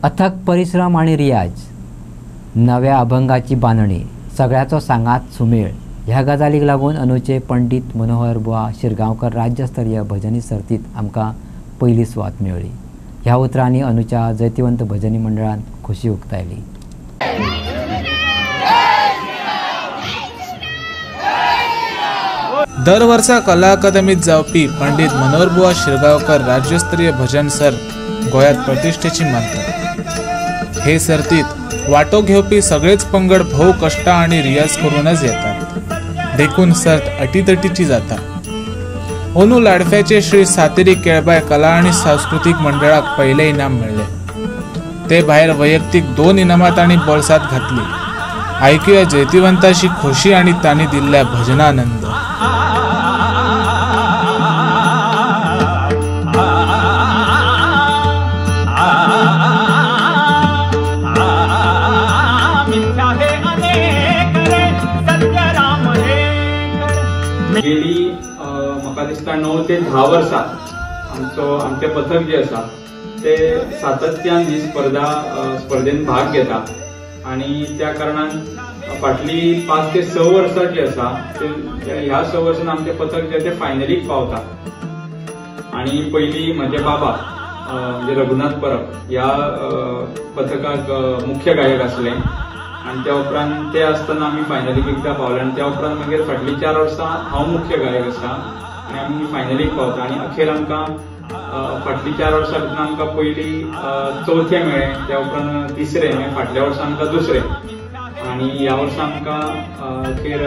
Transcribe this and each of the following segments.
अथक परिश्रम आणि रियाज, नव्या अभंगाची बांधणी, सगळ्याचो सांगात सुमेळ ह्या गजालीक लागून अनुचे पंडित मनोहर बुआ शिरगांवकर राज्यस्तरीय भजनी सर्तीत आमकां पयली सुवात मेळ्ळी। ह्या उतरांनी अनुच्या जैतिवंत भजनी मंडळान खोशी उक्तायली। दर वर्सा कला अकादमीत जावपी पंडित मनोहर बुआ शिरगांवकर राज्यस्तरीय भजन सर्त गोयात प्रतिष्ठेची मानतात। हे सर्तीत वाटो घेवपी सगळेच पंगड भोव कष्ट आणि रियाज करूनच येतात। देखून सर्त अटीतटीची जाता। ओनू लाडफ्याचे श्री सातेरी केळबाय कला आणि सांस्कृतिक मंडळाक पहिले इनाम मिळले। ते भायर वैयक्तिक 2 इनामात आणि बोळसात घातली। ऐकूया जैतिवंताची खोशी आणि तांणी दिल्ल्या भजनानंद। गेली म्हाका दिसता 9 ते 10 वर्सां आमचे पथक जे आसा ते सातत्यान ही स्पर्धेन भाग घेता आणि त्या कारणान फाटली 5 ते 6 वर्सां जी आसा ह्या 6 वर्सान आमचे पथक जे ते फायनलीक पावता। आणि पयली म्हजे बाबा म्हणजे रघुनाथ परब ह्या पथकाक मुख्य गायक आसले आणि त्या उपरांत ते आसतना आमी फायनलीक एकदां पावले आणि त्या उपरांत मागीर फाटली 4 वर्सां हांव मुख्य गायक आसा आणि आमी फायनलीक पावता आणि अखेर आमकां फाटली 4 वर्सां भितर आमकां पयली 4थे मेळ्ळे, त्या उपरांत 3रे मागीर फाटल्या वर्सा आमकां 2रे आणि ह्या वर्सा आमकां अखेर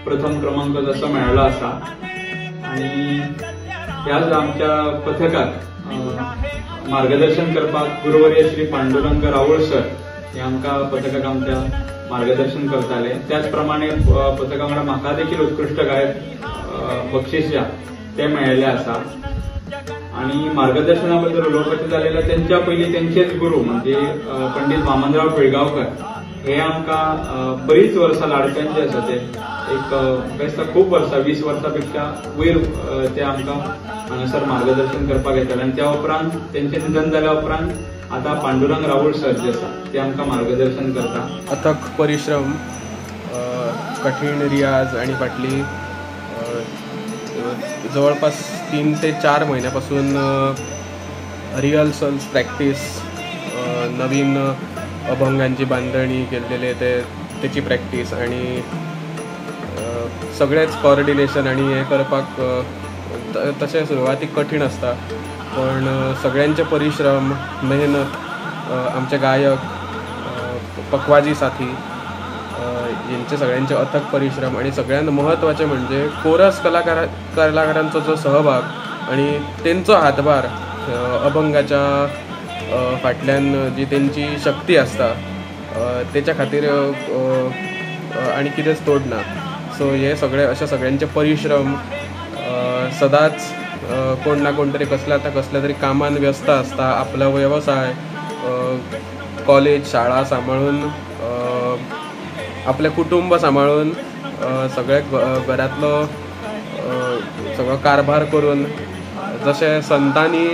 प्रथम क्रमांक जसो मेळ्ळो आसा। आणि ह्याच आमच्या पथकाक मार्गदर्शन करपाक गुरुवर्य श्री पांडुरंग रावळ सर हे आमकां पथकाक आमच्या मार्गदर्शन करताले। त्याच प्रमाणे पथका वांगडा म्हाका देखील उत्कृष्ट गायक बक्षीस ते मेळिल्ले आसा। आणि मार्गदर्शना बद्दल उलोवपाचें जाल्यार त्यांच्या पयलीं त्यांचेच गुरु म्हणजे पंडित वामनराव पिळगांवकर हे आमकां बरीच वर्सां लाडक्यांचे आसा ते एक दिसता खूप वर्सां 20 वर्सां पेक्षा वयर ते आमकां हांगासर मार्गदर्शन करपाक येताले। आणि त्या उपरांत त्यांचे निधन जाल्या उपरांत आता पांडुरंग रावळ सर जे आसा ते आमकां मार्गदर्शन करता। अथक परिश्रम, कठीण रियाज आणि फाटली जवळपास 3 ते 4 महिन्यापासून रिहर्सल्स प्रॅक्टिस, नवीन अभंगांची बांधणी केलेले त्याची प्रॅक्टिस आणि सगळेच कोऑर्डिनेशन आणि हे करपाक तशें सुरवातीक कठीण आसता, पण सगळ्यांचे परिश्रम, मेहनत, आमचे गायक, पखवाजी साथी यांचे सगळ्यांचे अथक परिश्रम आणि सगळ्यांत महत्त्वाचे म्हणजे कोरस कलाकारांचो जो सहभाग आणि त्यांचो हातभार अभंगाच्या फाटल्यान जी त्यांची शक्ती असता त्याच्या खातीर आणि कितेंच तोड ना। सो हे सगळे अशे सगळ्यांचे परिश्रम सदांच कोण ना कोण तरी कसल्या तरी कामान व्यस्त असता, आपला व्यवसाय, कॉलेज, शाळा सांभाळून, आपले कुटुंब सांभाळून, सगळे घरातलो सगळो कारभार करून जशे संतांनी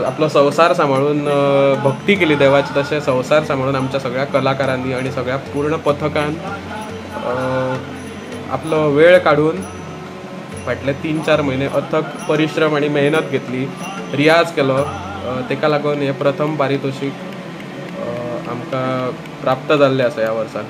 आपलो संवसार सांभाळून भक्ती केली देवाची, तशें संवसार सांभाळून आमच्या सगळ्या कलाकारांनी आणि सगळ्या पूर्ण पथकान आपलो वेळ काढून फाटले 3-4 महिने अथक परिश्रम आणि मेहनत घेतली, रियाज केलो। तेका लागून हे प्रथम पारितोषीक आमकां प्राप्त जाल्लें आसा ह्या वर्सान।